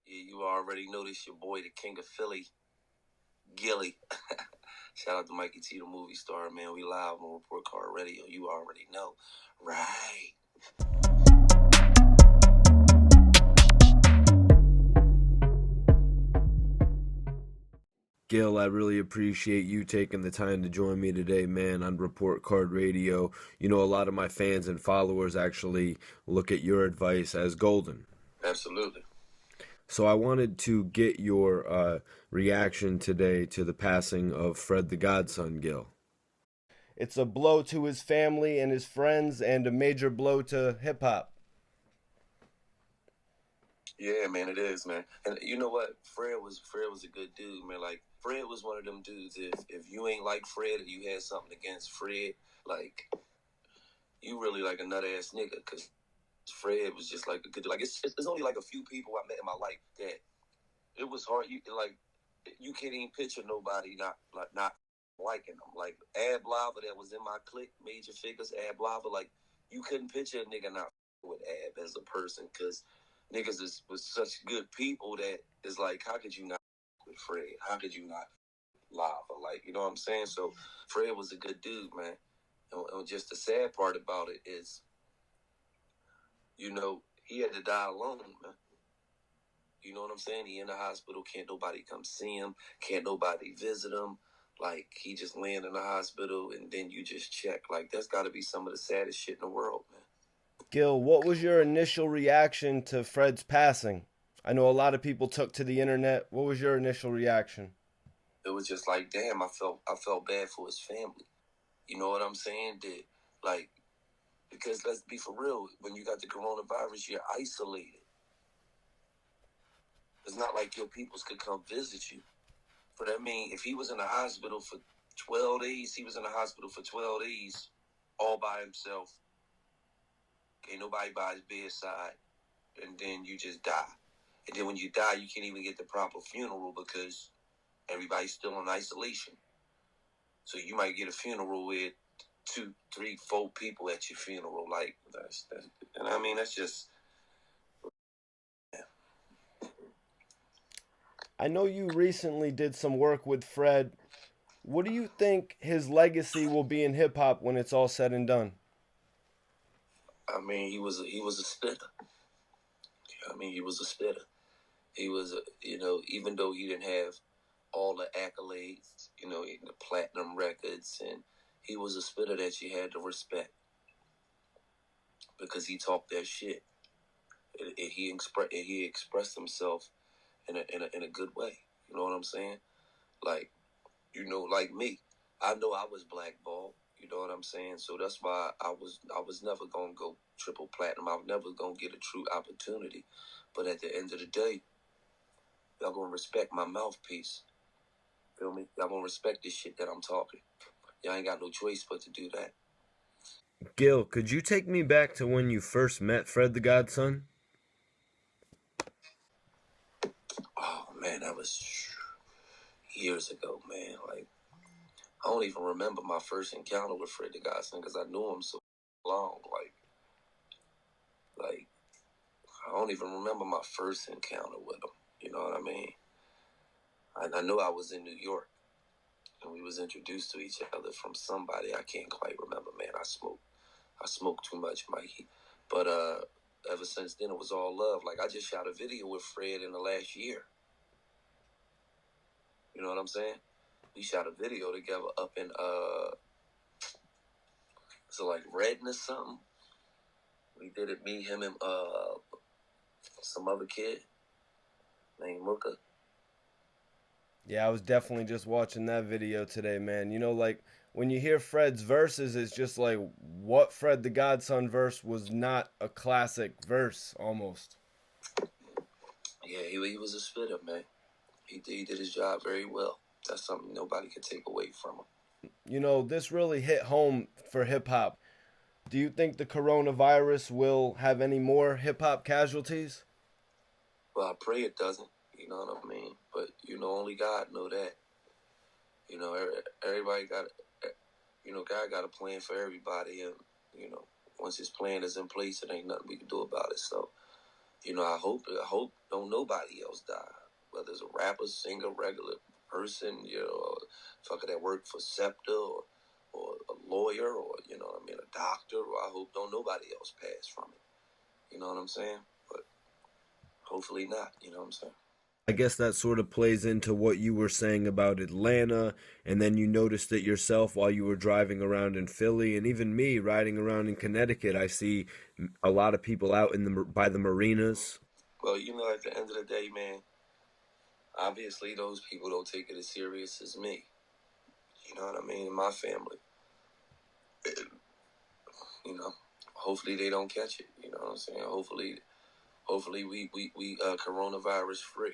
Yeah, you already know this your boy, the king of Philly, Gillie. Shout out to Mikey T, the movie star, man. We live on Report Card Radio. You already know. Right. Gil, I really appreciate you taking the time to join me today, man, on Report Card Radio. You know, a lot of my fans and followers actually look at your advice as golden. Absolutely. So I wanted to get your reaction today to the passing of Fred the Godson, Gil. It's a blow to his family and his friends and a major blow to hip-hop. Yeah, man, it is, man. And you know what? Fred was a good dude, man. Like, Fred was one of them dudes. If you ain't like Fred or you had something against Fred, like, you really like a nut ass nigga, because Fred was just like a good dude. Like, it's only like a few people I met in my life that it was hard. You can't even picture nobody not liking them. Like Ab Lava that was in my clique, Major Figures, Ab Lava. Like, you couldn't picture a nigga not with Ab as a person, because niggas was such good people that it's like, how could you not with Fred? How could you not Lava? Like, you know what I'm saying? So Fred was a good dude, man. And just the sad part about it is, you know, he had to die alone, man. You know what I'm saying? He in the hospital. Can't nobody come see him. Can't nobody visit him. Like, he just laying in the hospital, and then you just check. Like, that's got to be some of the saddest shit in the world, man. Gil, what was your initial reaction to Fred's passing? I know a lot of people took to the internet. What was your initial reaction? It was just like, damn, I felt bad for his family. You know what I'm saying? Because let's be for real, when you got the coronavirus, you're isolated. It's not like your peoples could come visit you. But I mean, if he was in the hospital for 12 days, he was in the hospital for 12 days all by himself. Ain't nobody by his bedside. And then you just die. And then when you die, you can't even get the proper funeral because everybody's still in isolation. So you might get a funeral with 2, 3, 4 people at your funeral. Like, and I mean, that's just... I know you recently did some work with Fred. What do you think his legacy will be in hip hop when it's all said and done? I mean, he was a spitter. I mean, he was a spitter. He was, even though he didn't have all the accolades, the platinum records, and he was a spitter that you had to respect because he talked that shit. And he expressed himself in a good way. You know what I'm saying? Like, like me, I know I was blackballed. You know what I'm saying? So that's why I was never gonna go triple platinum. I was never gonna get a true opportunity. But at the end of the day, y'all gonna respect my mouthpiece. Feel me? Y'all gonna respect this shit that I'm talking. Y'all ain't got no choice but to do that. Gil, could you take me back to when you first met Fred the Godson? Oh man, that was years ago, man. Like, I don't even remember my first encounter with Fred the Godson because I knew him so long. Like I don't even remember my first encounter with him. You know what I mean? I know I was in New York and we was introduced to each other from somebody. I can't quite remember, man. I smoked too much, Mikey. But ever since then, it was all love. Like, I just shot a video with Fred in the last year. You know what I'm saying? We shot a video together up in like Redden or something. We did it, me, him, and some other kid named Mooka. Yeah, I was definitely just watching that video today, man. You know, like, when you hear Fred's verses, it's just like, what Fred the Godson verse was not a classic verse, almost. Yeah, he was a spitter, man. He did his job very well. That's something nobody could take away from him. You know, this really hit home for hip hop. Do you think the coronavirus will have any more hip hop casualties? Well, I pray it doesn't. You know what I mean? But, only God know that. Everybody got, God got a plan for everybody. And, once his plan is in place, it ain't nothing we can do about it. So, I hope don't nobody else die. Whether it's a rapper, singer, regular person, fucker that work for SEPTA or a lawyer or a doctor. Or I hope don't nobody else pass from it. You know what I'm saying? But hopefully not. You know what I'm saying? I guess that sort of plays into what you were saying about Atlanta, and then you noticed it yourself while you were driving around in Philly, and even me riding around in Connecticut. I see a lot of people out in the by the marinas. Well, at the end of the day, man, obviously those people don't take it as serious as me. You know what I mean? My family. You know, hopefully they don't catch it. You know what I'm saying? Hopefully we coronavirus free.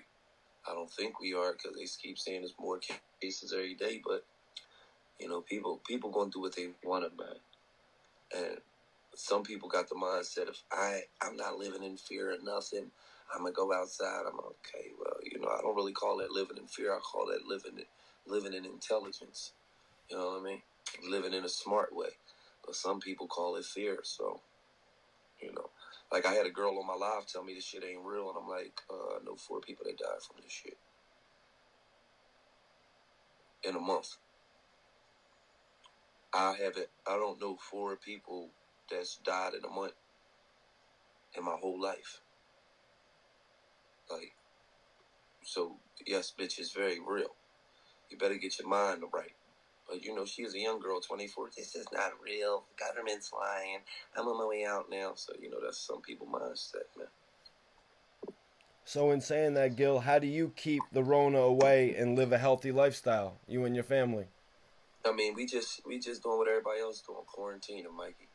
I don't think we are because they keep saying there's more cases every day. But people gonna do what they want to, man. And some people got the mindset of I'm not living in fear of nothing. I'm gonna go outside. I'm okay. Well, I don't really call that living in fear. I call that living in intelligence. You know what I mean? Living in a smart way. But some people call it fear. So, like I had a girl on my live tell me this shit ain't real, and I'm like, I know 4 people that died from this shit in a month. I don't know 4 people that's died in a month in my whole life. Like, so yes, bitch, it's very real. You better get your mind right. But she is a young girl, 24. This is not real. The government's lying. I'm on my way out now. So that's some people's mindset, man. So, in saying that, Gil, how do you keep the Rona away and live a healthy lifestyle, you and your family? I mean, we just doing what everybody else doing, quarantine, Mikey.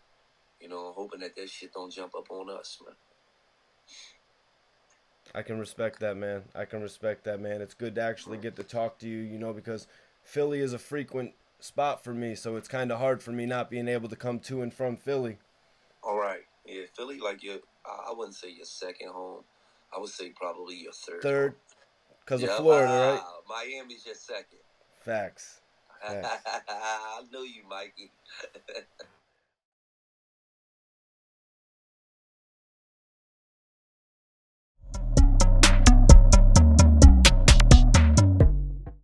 Hoping that shit don't jump up on us, man. I can respect that, man. I can respect that, man. It's good to actually get to talk to you, because Philly is a frequent spot for me, so it's kind of hard for me not being able to come to and from Philly. All right, yeah, Philly, like I wouldn't say your second home. I would say probably your third home. Third, because of Yep. Florida, right? Miami's your second. Facts. Facts. I know you, Mikey.